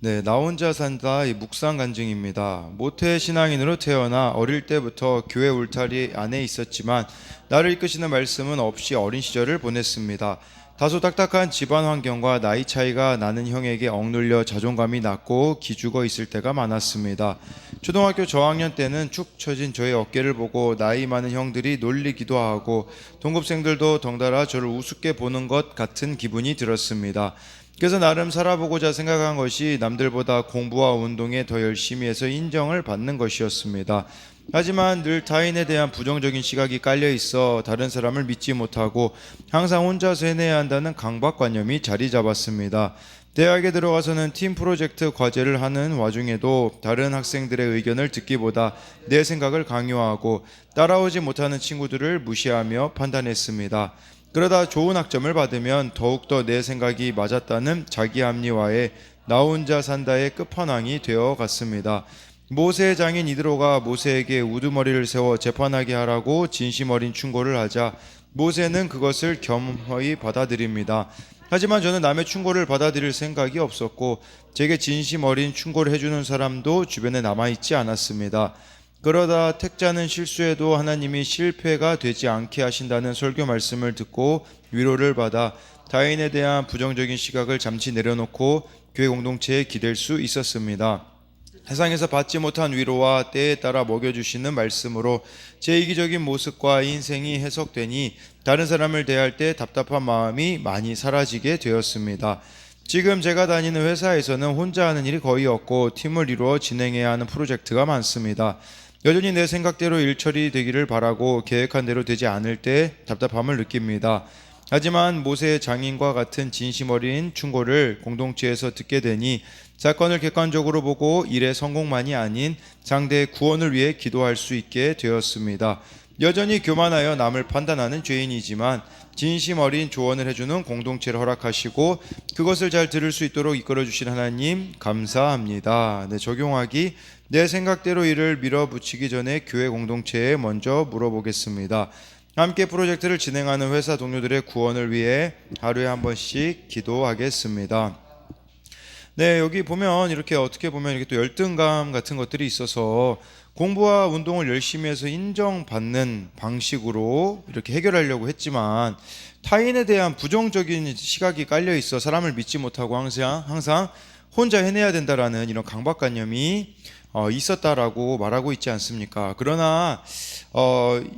네, 나 혼자 산다 이 묵상 간증입니다. 모태 신앙인으로 태어나 어릴 때부터 교회 울타리 안에 있었지만 나를 이끄시는 말씀은 없이 어린 시절을 보냈습니다. 다소 딱딱한 집안 환경과 나이 차이가 나는 형에게 억눌려 자존감이 낮고 기죽어 있을 때가 많았습니다. 초등학교 저학년 때는 축 처진 저의 어깨를 보고 나이 많은 형들이 놀리기도 하고 동급생들도 덩달아 저를 우습게 보는 것 같은 기분이 들었습니다. 그래서 나름 살아보고자 생각한 것이 남들보다 공부와 운동에 더 열심히 해서 인정을 받는 것이었습니다. 하지만 늘 타인에 대한 부정적인 시각이 깔려 있어 다른 사람을 믿지 못하고 항상 혼자서 해내야 한다는 강박관념이 자리 잡았습니다. 대학에 들어가서는 팀 프로젝트 과제를 하는 와중에도 다른 학생들의 의견을 듣기보다 내 생각을 강요하고 따라오지 못하는 친구들을 무시하며 판단했습니다. 그러다 좋은 학점을 받으면 더욱더 내 생각이 맞았다는 자기 합리화에 나 혼자 산다의 끝판왕이 되어 갔습니다. 모세의 장인 이드로가 모세에게 우두머리를 세워 재판하게 하라고 진심 어린 충고를 하자 모세는 그것을 겸허히 받아들입니다. 하지만 저는 남의 충고를 받아들일 생각이 없었고 제게 진심 어린 충고를 해주는 사람도 주변에 남아있지 않았습니다. 그러다 택자는 실수해도 하나님이 실패가 되지 않게 하신다는 설교 말씀을 듣고 위로를 받아 타인에 대한 부정적인 시각을 잠시 내려놓고 교회 공동체에 기댈 수 있었습니다. 세상에서 받지 못한 위로와 때에 따라 먹여주시는 말씀으로 제 이기적인 모습과 인생이 해석되니 다른 사람을 대할 때 답답한 마음이 많이 사라지게 되었습니다. 지금 제가 다니는 회사에서는 혼자 하는 일이 거의 없고 팀을 이루어 진행해야 하는 프로젝트가 많습니다. 여전히 내 생각대로 일 처리되기를 바라고 계획한 대로 되지 않을 때 답답함을 느낍니다. 하지만 모세의 장인과 같은 진심 어린 충고를 공동체에서 듣게 되니 사건을 객관적으로 보고 일의 성공만이 아닌 상대의 구원을 위해 기도할 수 있게 되었습니다. 여전히 교만하여 남을 판단하는 죄인이지만 진심 어린 조언을 해주는 공동체를 허락하시고 그것을 잘 들을 수 있도록 이끌어주신 하나님 감사합니다. 적용하기 내 생각대로 일을 밀어붙이기 전에 교회 공동체에 먼저 물어보겠습니다. 함께 프로젝트를 진행하는 회사 동료들의 구원을 위해 하루에 한 번씩 기도하겠습니다. 여기 보면 이렇게 어떻게 보면 이렇게 또 열등감 같은 것들이 있어서 공부와 운동을 열심히 해서 인정받는 방식으로 이렇게 해결하려고 했지만 타인에 대한 부정적인 시각이 깔려 있어 사람을 믿지 못하고 항상 혼자 해내야 된다라는 이런 강박관념이 있었다라고 말하고 있지 않습니까? 그러나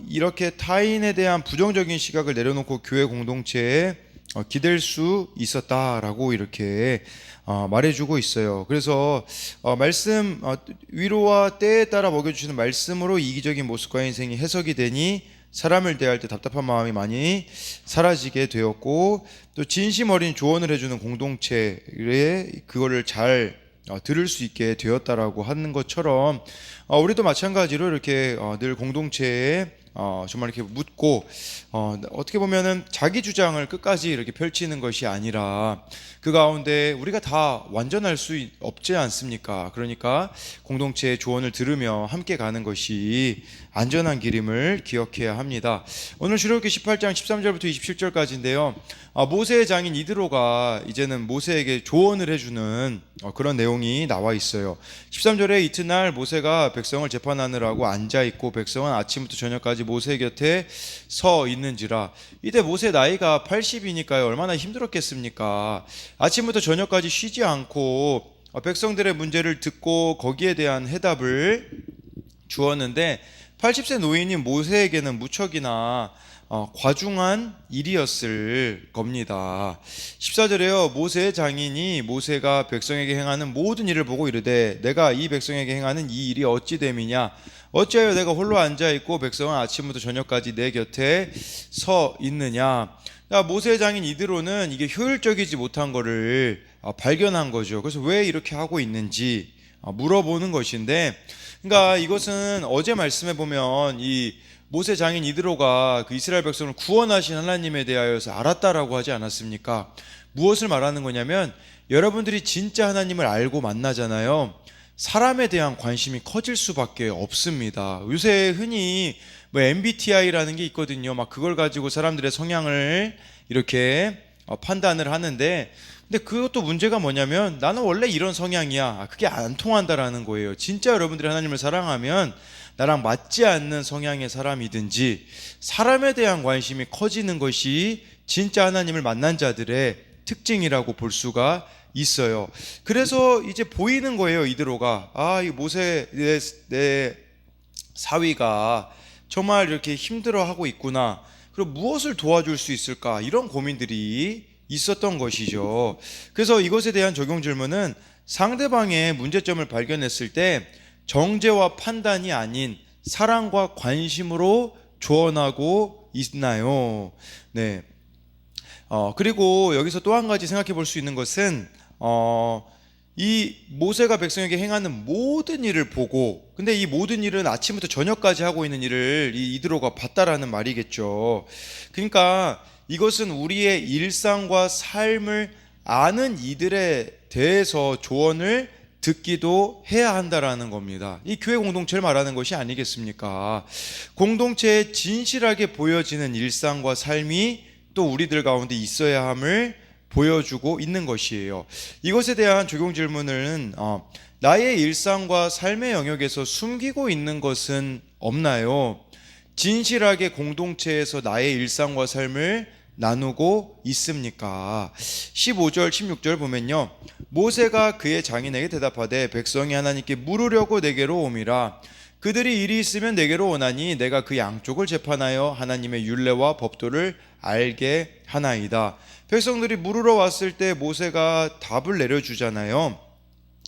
이렇게 타인에 대한 부정적인 시각을 내려놓고 교회 공동체에 기댈 수 있었다라고 이렇게 말해주고 있어요. 그래서 말씀 위로와 때에 따라 먹여주시는 말씀으로 이기적인 모습과 인생이 해석이 되니 사람을 대할 때 답답한 마음이 많이 사라지게 되었고 또 진심 어린 조언을 해주는 공동체에 그거를 잘 들을 수 있게 되었다라고 하는 것처럼 우리도 마찬가지로 이렇게 늘 공동체에 정말 이렇게 묻고 어떻게 보면은 자기 주장을 끝까지 이렇게 펼치는 것이 아니라 그 가운데 우리가 다 완전할 수 없지 않습니까? 그러니까 공동체의 조언을 들으며 함께 가는 것이 안전한 길임을 기억해야 합니다. 오늘 출애굽기 18장 13절부터 27절까지인데요. 모세의 장인 이드로가 이제는 모세에게 조언을 해주는 그런 내용이 나와 있어요. 13절에 이튿날 모세가 백성을 재판하느라고 앉아있고 백성은 아침부터 저녁까지 모세 곁에 서 있는지라. 이때 모세 나이가 80이니까요 얼마나 힘들었겠습니까? 아침부터 저녁까지 쉬지 않고 백성들의 문제를 듣고 거기에 대한 해답을 주었는데 80세 노인인 모세에게는 무척이나 과중한 일이었을 겁니다. 14절에요. 모세의 장인이 모세가 백성에게 행하는 모든 일을 보고 이르되 내가 이 백성에게 행하는 이 일이 어찌 됨이냐 어찌하여 내가 홀로 앉아있고 백성은 아침부터 저녁까지 내 곁에 서 있느냐. 모세의 장인 이드로는 이게 효율적이지 못한 것을 발견한 거죠. 그래서 왜 이렇게 하고 있는지 물어보는 것인데, 그러니까 이것은 어제 말씀해 보면 이 모세 장인 이드로가 그 이스라엘 백성을 구원하신 하나님에 대하여서 알았다라고 하지 않았습니까? 무엇을 말하는 거냐면 여러분들이 진짜 하나님을 알고 만나잖아요. 사람에 대한 관심이 커질 수밖에 없습니다. 요새 흔히 MBTI라는 게 있거든요. 막 그걸 가지고 사람들의 성향을 이렇게 판단을 하는데, 근데 그것도 문제가 뭐냐면 나는 원래 이런 성향이야, 그게 안 통한다라는 거예요. 진짜 여러분들이 하나님을 사랑하면 나랑 맞지 않는 성향의 사람이든지 사람에 대한 관심이 커지는 것이 진짜 하나님을 만난 자들의 특징이라고 볼 수가 있어요. 그래서 이제 보이는 거예요. 이드로가 이 모세 내 사위가 정말 이렇게 힘들어하고 있구나. 그럼 무엇을 도와줄 수 있을까? 이런 고민들이 있었던 것이죠. 그래서 이것에 대한 적용 질문은 상대방의 문제점을 발견했을 때 정죄와 판단이 아닌 사랑과 관심으로 조언하고 있나요? 네. 그리고 여기서 또 한 가지 생각해 볼 수 있는 것은 이 모세가 백성에게 행하는 모든 일을 보고, 근데 이 모든 일은 아침부터 저녁까지 하고 있는 일을 이 이드로가 봤다라는 말이겠죠. 그러니까 이것은 우리의 일상과 삶을 아는 이들에 대해서 조언을 듣기도 해야 한다라는 겁니다. 이 교회 공동체를 말하는 것이 아니겠습니까? 공동체에 진실하게 보여지는 일상과 삶이 또 우리들 가운데 있어야 함을 보여주고 있는 것이에요. 이것에 대한 적용 질문은 나의 일상과 삶의 영역에서 숨기고 있는 것은 없나요? 진실하게 공동체에서 나의 일상과 삶을 나누고 있습니까? 15절 16절 보면요, 모세가 그의 장인에게 대답하되 백성이 하나님께 물으려고 내게로 오미라. 그들이 일이 있으면 내게로 오나니 내가 그 양쪽을 재판하여 하나님의 율례와 법도를 알게 하나이다. 백성들이 물으러 왔을 때 모세가 답을 내려주잖아요.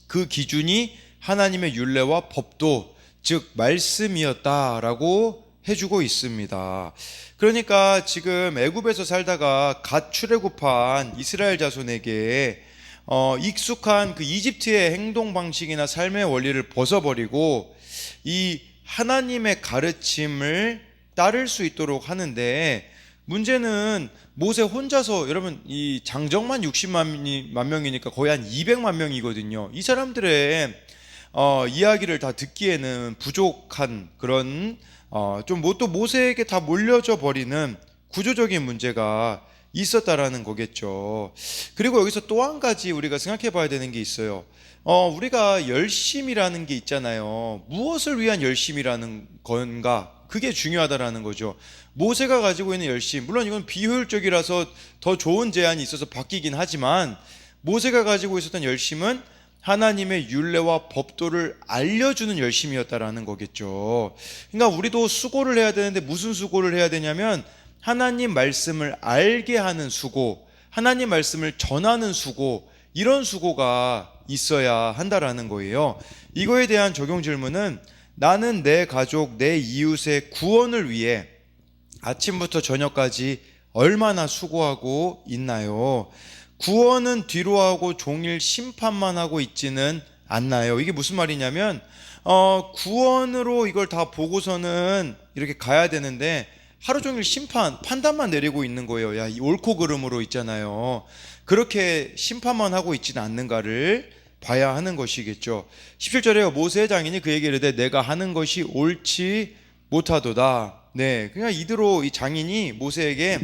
그 기준이 하나님의 율례와 법도, 즉 말씀이었다라고 해주고 있습니다. 그러니까 지금 애굽에서 살다가 갓 출애굽한 이스라엘 자손에게 익숙한 그 이집트의 행동 방식이나 삶의 원리를 벗어버리고 이 하나님의 가르침을 따를 수 있도록 하는데, 문제는 모세 혼자서, 여러분 이 장정만 60만 명이니까 거의 한 200만 명이거든요. 이 사람들의 이야기를 다 듣기에는 부족한 그런 또 모세에게 다 몰려져 버리는 구조적인 문제가 있었다라는 거겠죠. 그리고 여기서 또 한 가지 우리가 생각해 봐야 되는 게 있어요. 우리가 열심이라는 게 있잖아요. 무엇을 위한 열심이라는 건가? 그게 중요하다라는 거죠. 모세가 가지고 있는 열심, 물론 이건 비효율적이라서 더 좋은 제안이 있어서 바뀌긴 하지만, 모세가 가지고 있었던 열심은 하나님의 율례와 법도를 알려주는 열심이었다라는 거겠죠. 그러니까 우리도 수고를 해야 되는데 무슨 수고를 해야 되냐면 하나님 말씀을 알게 하는 수고, 하나님 말씀을 전하는 수고, 이런 수고가 있어야 한다라는 거예요. 이거에 대한 적용 질문은 나는 내 가족, 내 이웃의 구원을 위해 아침부터 저녁까지 얼마나 수고하고 있나요? 구원은 뒤로 하고 종일 심판만 하고 있지는 않나요? 이게 무슨 말이냐면 구원으로 이걸 다 보고서는 이렇게 가야 되는데 하루 종일 판단만 내리고 있는 거예요. 야, 이 옳고 그름으로 있잖아요. 그렇게 심판만 하고 있지는 않는가를 봐야 하는 것이겠죠. 17절에 모세의 장인이 그에게 이르되 내가 하는 것이 옳지 못하도다. 네, 그냥 이대로 이 장인이 모세에게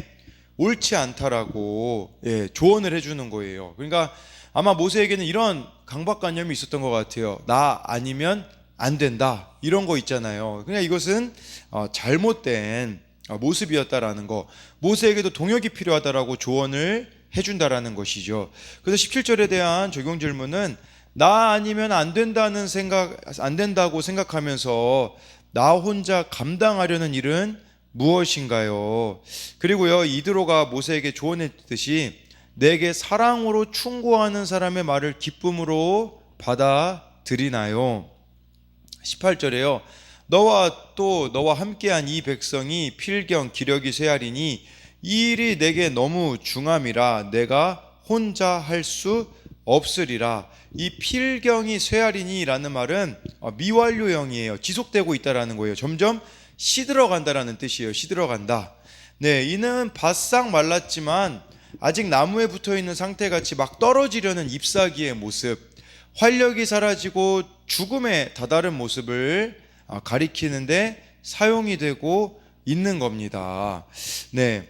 옳지 않다라고 조언을 해주는 거예요. 그러니까 아마 모세에게는 이런 강박관념이 있었던 것 같아요. 나 아니면 안 된다, 이런 거 있잖아요. 그냥 이것은 잘못된 모습이었다라는 거, 모세에게도 동역이 필요하다라고 조언을 해준다라는 것이죠. 그래서 17절에 대한 적용 질문은 나 아니면 안 된다고 생각하면서 나 혼자 감당하려는 일은 무엇인가요? 그리고요, 이드로가 모세에게 조언했듯이 내게 사랑으로 충고하는 사람의 말을 기쁨으로 받아들이나요? 18절에요. 너와 함께한 이 백성이 필경 기력이 쇠하리니 이 일이 내게 너무 중함이라 내가 혼자 할 수 없으리라. 이 필경이 쇠하리니 라는 말은 미완료형이에요. 지속되고 있다라는 거예요. 점점 시들어간다라는 뜻이에요. 시들어간다. 네, 이는 바싹 말랐지만 아직 나무에 붙어있는 상태같이 막 떨어지려는 잎사귀의 모습, 활력이 사라지고 죽음에 다다른 모습을 가리키는데 사용이 되고 있는 겁니다. 네,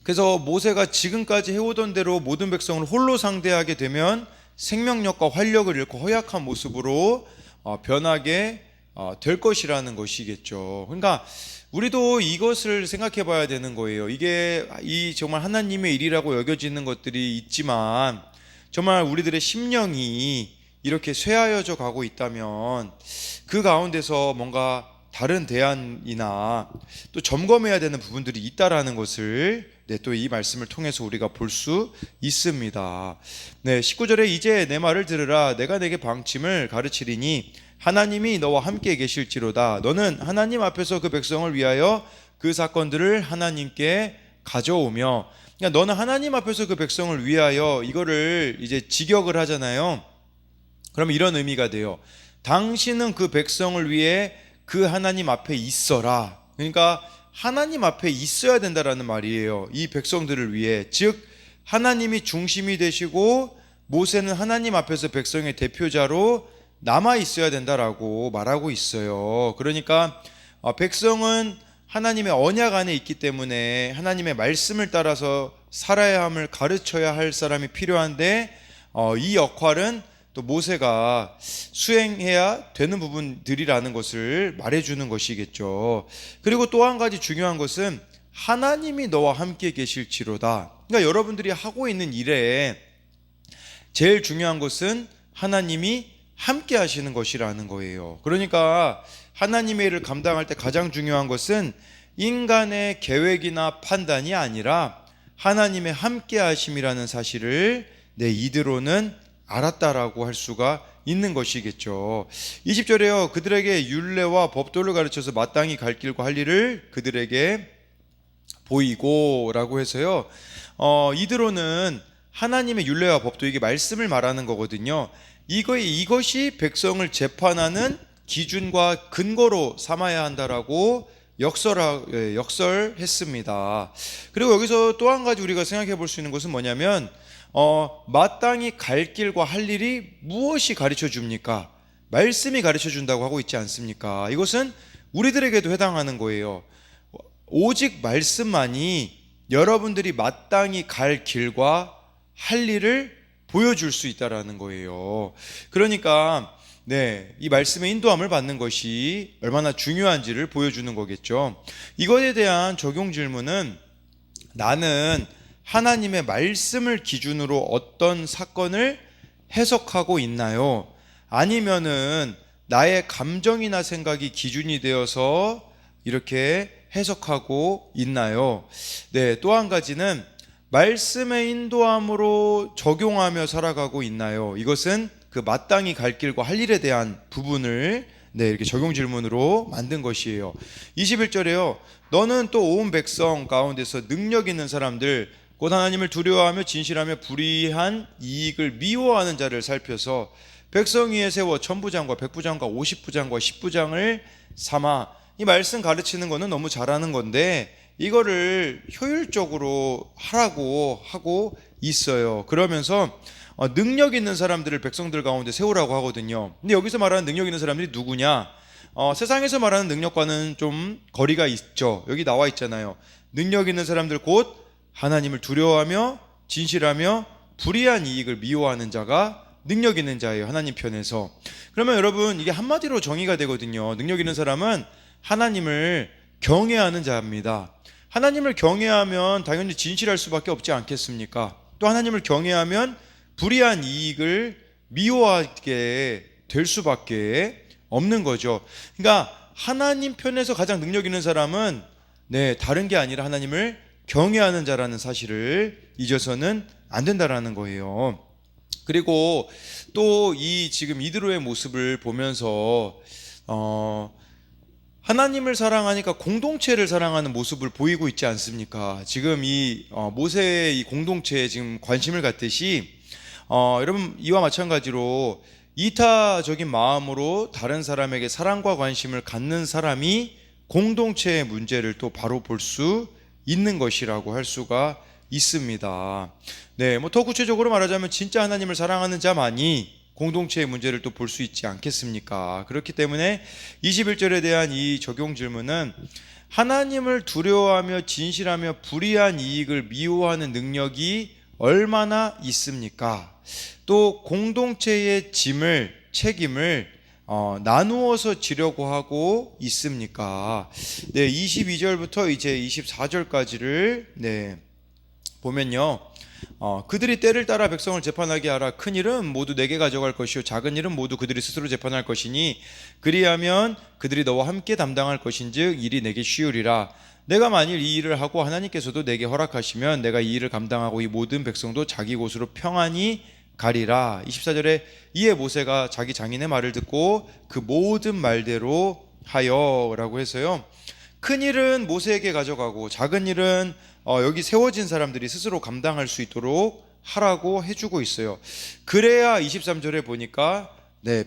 그래서 모세가 지금까지 해오던 대로 모든 백성을 홀로 상대하게 되면 생명력과 활력을 잃고 허약한 모습으로 변하게 될 것이라는 것이겠죠. 그러니까 우리도 이것을 생각해 봐야 되는 거예요. 이게 정말 하나님의 일이라고 여겨지는 것들이 있지만 정말 우리들의 심령이 이렇게 쇠하여져 가고 있다면 그 가운데서 뭔가 다른 대안이나 또 점검해야 되는 부분들이 있다라는 것을 또 이 말씀을 통해서 우리가 볼 수 있습니다. 19절에 이제 내 말을 들으라. 내가 내게 방침을 가르치리니 하나님이 너와 함께 계실지로다. 너는 하나님 앞에서 그 백성을 위하여 그 사건들을 하나님께 가져오며, 그러니까 너는 하나님 앞에서 그 백성을 위하여 이거를 이제 직역을 하잖아요. 그러면 이런 의미가 돼요. 당신은 그 백성을 위해 그 하나님 앞에 있어라. 그러니까 하나님 앞에 있어야 된다라는 말이에요. 이 백성들을 위해. 즉 하나님이 중심이 되시고 모세는 하나님 앞에서 백성의 대표자로 남아 있어야 된다라고 말하고 있어요. 그러니까 백성은 하나님의 언약 안에 있기 때문에 하나님의 말씀을 따라서 살아야 함을 가르쳐야 할 사람이 필요한데 이 역할은 또 모세가 수행해야 되는 부분들이라는 것을 말해주는 것이겠죠. 그리고 또 한 가지 중요한 것은 하나님이 너와 함께 계실지로다. 그러니까 여러분들이 하고 있는 일에 제일 중요한 것은 하나님이 함께 하시는 것이라는 거예요. 그러니까 하나님의 일을 감당할 때 가장 중요한 것은 인간의 계획이나 판단이 아니라 하나님의 함께 하심이라는 사실을 이대로는 알았다라고 할 수가 있는 것이겠죠. 20절에요. 그들에게 율례와 법도를 가르쳐서 마땅히 갈 길과 할 일을 그들에게 보이고 라고 해서요. 이대로는 하나님의 율례와 법도, 이게 말씀을 말하는 거거든요. 이것이 백성을 재판하는 기준과 근거로 삼아야 한다라고 역설했습니다. 그리고 여기서 또 한 가지 우리가 생각해 볼 수 있는 것은 뭐냐면 마땅히 갈 길과 할 일이 무엇이 가르쳐 줍니까? 말씀이 가르쳐 준다고 하고 있지 않습니까? 이것은 우리들에게도 해당하는 거예요. 오직 말씀만이 여러분들이 마땅히 갈 길과 할 일을 보여줄 수 있다라는 거예요. 그러니까 이 말씀의 인도함을 받는 것이 얼마나 중요한지를 보여주는 거겠죠. 이것에 대한 적용 질문은, 나는 하나님의 말씀을 기준으로 어떤 사건을 해석하고 있나요? 아니면은 나의 감정이나 생각이 기준이 되어서 이렇게 해석하고 있나요? 또 한 가지는 말씀의 인도함으로 적용하며 살아가고 있나요? 이것은 그 마땅히 갈 길과 할 일에 대한 부분을 이렇게 적용 질문으로 만든 것이에요. 21절에요. 너는 또 온 백성 가운데서 능력 있는 사람들, 곧 하나님을 두려워하며 진실하며 불의한 이익을 미워하는 자를 살펴서 백성 위에 세워 천부장과 백부장과 50부장과 10부장을 삼아. 이 말씀 가르치는 거는 너무 잘하는 건데 이거를 효율적으로 하라고 하고 있어요. 그러면서 능력 있는 사람들을 백성들 가운데 세우라고 하거든요. 근데 여기서 말하는 능력 있는 사람들이 누구냐? 세상에서 말하는 능력과는 좀 거리가 있죠. 여기 나와 있잖아요. 능력 있는 사람들 곧 하나님을 두려워하며 진실하며 불의한 이익을 미워하는 자가 능력 있는 자예요. 하나님 편에서. 그러면 여러분, 이게 한마디로 정의가 되거든요. 능력 있는 사람은 하나님을 경외하는 자입니다. 하나님을 경외하면 당연히 진실할 수밖에 없지 않겠습니까? 또 하나님을 경외하면 불의한 이익을 미워하게 될 수밖에 없는 거죠. 그러니까 하나님 편에서 가장 능력 있는 사람은 다른 게 아니라 하나님을 경외하는 자라는 사실을 잊어서는 안 된다라는 거예요. 그리고 또 지금 이드로의 모습을 보면서 하나님을 사랑하니까 공동체를 사랑하는 모습을 보이고 있지 않습니까? 지금 모세의 이 공동체에 지금 관심을 갖듯이 여러분, 이와 마찬가지로 이타적인 마음으로 다른 사람에게 사랑과 관심을 갖는 사람이 공동체의 문제를 또 바로 볼 수 있는 것이라고 할 수가 있습니다. 더 구체적으로 말하자면 진짜 하나님을 사랑하는 자만이 공동체의 문제를 또 볼 수 있지 않겠습니까? 그렇기 때문에 21절에 대한 이 적용 질문은, 하나님을 두려워하며 진실하며 불의한 이익을 미워하는 능력이 얼마나 있습니까? 또 공동체의 책임을 나누어서 지려고 하고 있습니까? 네, 22절부터 이제 24절까지를 보면요. 그들이 때를 따라 백성을 재판하게 하라. 큰 일은 모두 내게 가져갈 것이요 작은 일은 모두 그들이 스스로 재판할 것이니 그리하면 그들이 너와 함께 담당할 것인즉 일이 내게 쉬우리라. 내가 만일 이 일을 하고 하나님께서도 내게 허락하시면 내가 이 일을 감당하고 이 모든 백성도 자기 곳으로 평안히 가리라. 24절에 이에 모세가 자기 장인의 말을 듣고 그 모든 말대로 하여라고 해서요. 큰 일은 모세에게 가져가고 작은 일은 여기 세워진 사람들이 스스로 감당할 수 있도록 하라고 해주고 있어요. 그래야 23절에 보니까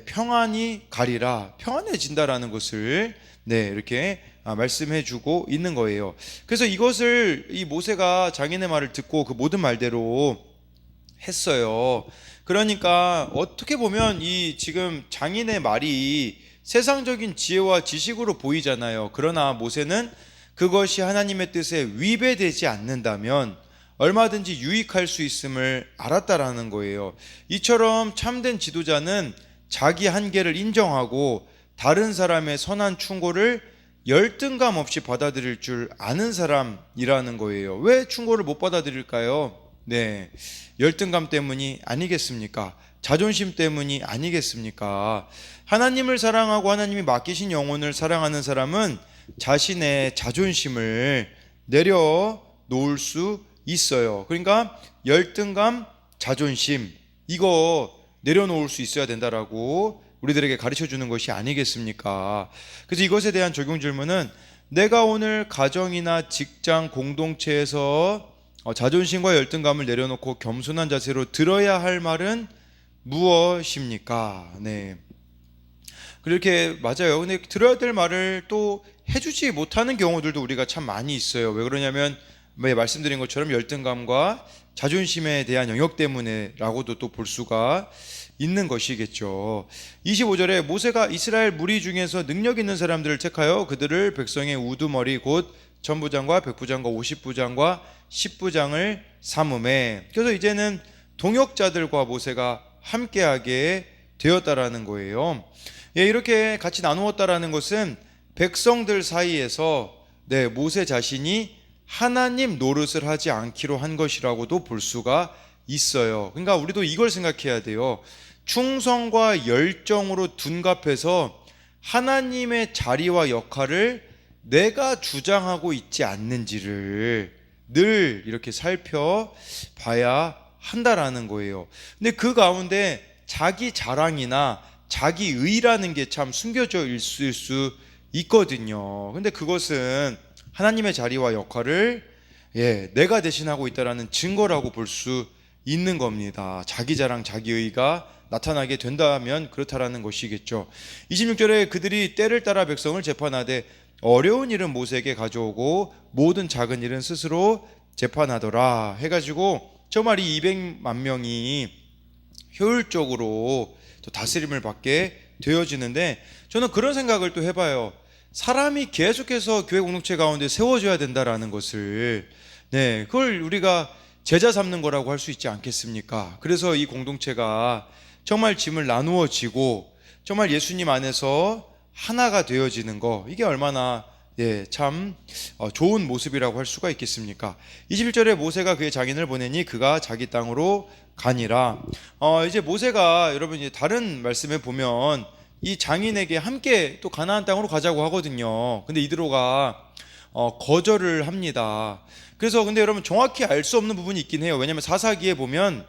평안히 가리라, 평안해진다라는 것을 이렇게 말씀해주고 있는 거예요. 그래서 이것을 이 모세가 장인의 말을 듣고 그 모든 말대로 했어요. 그러니까 어떻게 보면 이 지금 장인의 말이 세상적인 지혜와 지식으로 보이잖아요. 그러나 모세는 그것이 하나님의 뜻에 위배되지 않는다면 얼마든지 유익할 수 있음을 알았다라는 거예요. 이처럼 참된 지도자는 자기 한계를 인정하고 다른 사람의 선한 충고를 열등감 없이 받아들일 줄 아는 사람이라는 거예요. 왜 충고를 못 받아들일까요? 열등감 때문이 아니겠습니까? 자존심 때문이 아니겠습니까? 하나님을 사랑하고 하나님이 맡기신 영혼을 사랑하는 사람은 자신의 자존심을 내려놓을 수 있어요. 그러니까 열등감, 자존심 이거 내려놓을 수 있어야 된다라고 우리들에게 가르쳐주는 것이 아니겠습니까? 그래서 이것에 대한 적용 질문은 내가 오늘 가정이나 직장 공동체에서 자존심과 열등감을 내려놓고 겸손한 자세로 들어야 할 말은 무엇입니까? 그렇게 맞아요. 근데 들어야 될 말을 또 해주지 못하는 경우들도 우리가 참 많이 있어요. 왜 그러냐면 말씀드린 것처럼 열등감과 자존심에 대한 영역 때문에라고도 또 볼 수가 있는 것이겠죠. 25절에 모세가 이스라엘 무리 중에서 능력 있는 사람들을 택하여 그들을 백성의 우두머리 곧 천부장과 백부장과 50부장과 10부장을 삼음해. 그래서 이제는 동역자들과 모세가 함께하게 되었다라는 거예요. 이렇게 같이 나누었다라는 것은 백성들 사이에서 모세 자신이 하나님 노릇을 하지 않기로 한 것이라고도 볼 수가 있어요. 그러니까 우리도 이걸 생각해야 돼요. 충성과 열정으로 둔갑해서 하나님의 자리와 역할을 내가 주장하고 있지 않는지를 늘 이렇게 살펴봐야 한다라는 거예요. 근데 그 가운데 자기 자랑이나 자기 의라는 게 참 숨겨져 있을 수 있거든요. 근데 그것은 하나님의 자리와 역할을 내가 대신하고 있다라는 증거라고 볼 수 있는 겁니다. 자기 자랑, 자기 의가 나타나게 된다면 그렇다라는 것이겠죠. 26절에 그들이 때를 따라 백성을 재판하되 어려운 일은 모세에게 가져오고 모든 작은 일은 스스로 재판하더라 해가지고 정말 이 200만 명이 효율적으로 또 다스림을 받게 되어지는데 저는 그런 생각을 또 해봐요. 사람이 계속해서 교회 공동체 가운데 세워져야 된다라는 것을 그걸 우리가 제자 삼는 거라고 할 수 있지 않겠습니까? 그래서 이 공동체가 정말 짐을 나누어지고 정말 예수님 안에서 하나가 되어지는 거 이게 얼마나 참 좋은 모습이라고 할 수가 있겠습니까? 21절에 모세가 그의 장인을 보내니 그가 자기 땅으로 가니라. 이제 모세가 여러분 이제 다른 말씀에 보면 이 장인에게 함께 또 가나안 땅으로 가자고 하거든요. 근데 이드로가 거절을 합니다. 그래서 근데 여러분 정확히 알 수 없는 부분이 있긴 해요. 왜냐하면 사사기에 보면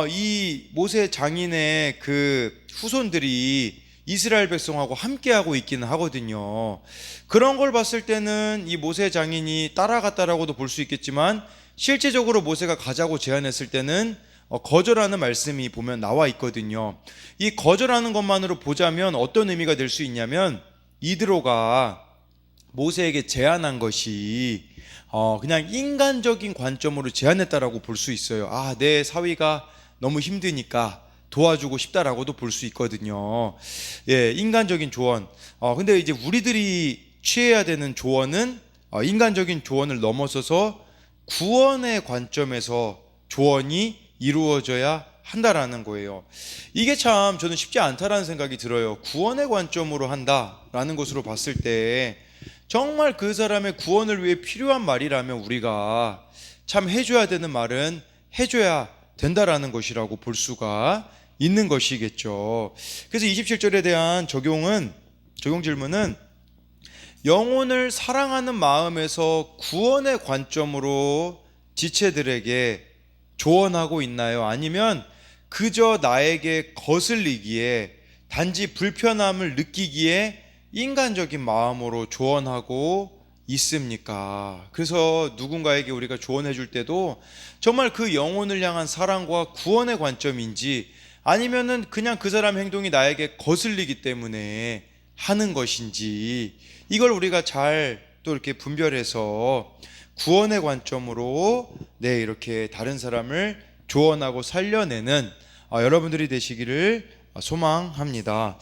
이 모세 장인의 그 후손들이 이스라엘 백성하고 함께하고 있기는 하거든요. 그런 걸 봤을 때는 이 모세 장인이 따라갔다라고도 볼 수 있겠지만 실제적으로 모세가 가자고 제안했을 때는 거절하는 말씀이 보면 나와 있거든요. 이 거절하는 것만으로 보자면 어떤 의미가 될 수 있냐면 이드로가 모세에게 제안한 것이 그냥 인간적인 관점으로 제안했다라고 볼 수 있어요. 내 사위가 너무 힘드니까 도와주고 싶다라고도 볼 수 있거든요. 인간적인 조언. 근데 이제 우리들이 취해야 되는 조언은 인간적인 조언을 넘어서서 구원의 관점에서 조언이 이루어져야 한다라는 거예요. 이게 참 저는 쉽지 않다라는 생각이 들어요. 구원의 관점으로 한다라는 것으로 봤을 때 정말 그 사람의 구원을 위해 필요한 말이라면 우리가 참 해줘야 되는 말은 해줘야 된다라는 것이라고 볼 수가 있는 것이겠죠. 그래서 27절에 대한 적용 질문은 영혼을 사랑하는 마음에서 구원의 관점으로 지체들에게 조언하고 있나요? 아니면 그저 나에게 거슬리기에 단지 불편함을 느끼기에 인간적인 마음으로 조언하고 있습니까? 그래서 누군가에게 우리가 조언해 줄 때도 정말 그 영혼을 향한 사랑과 구원의 관점인지 아니면은 그냥 그 사람 행동이 나에게 거슬리기 때문에 하는 것인지 이걸 우리가 잘 또 이렇게 분별해서 구원의 관점으로 이렇게 다른 사람을 조언하고 살려내는 여러분들이 되시기를 소망합니다.